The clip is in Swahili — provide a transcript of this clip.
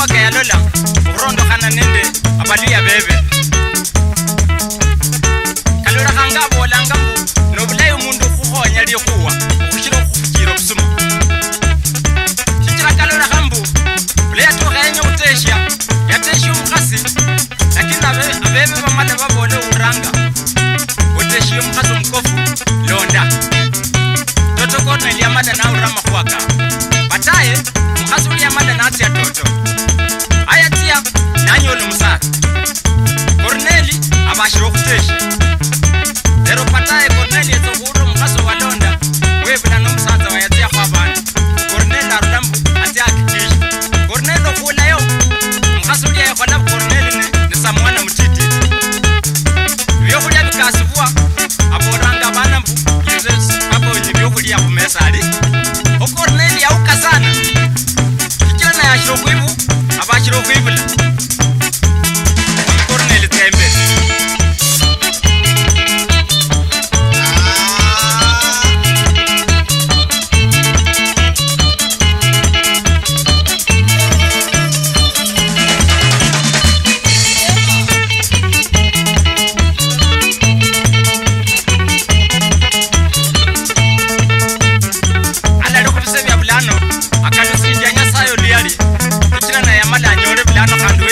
wake yalola urondo kana nende abalia bebe kalora hanga bolanga mbu nobulaye umundu khuhonya likuwa ukushira khufukira busuma kichira kalora hambu bulaya tokhenya uteshya yateshya umkhasi lakini abebe bamala babole uranga uteshya umkhasi umkofu londa toto kona liyamada na urama khwaka bataye umkhasi uliyamada na atya toto ayatia nanyolo musaka Corneli abashiro kuteshya lero pataye Corneli etokuro umkhasi walonda webula nomusaza wayatia khwabana Corneli arudambu atya akitisha Corneli okulayo umkhasi uliyekhola Corneli ne samwana mutiti byokhulya bikasibwa aboranga abana mbu abonye byokhulya khumesali oCorneli yauka sana kichira naye ashiro khwibu abashiro khwibula Corneli tembe akano sinjanya sayo liali kichira na yamala nyore bilano kandu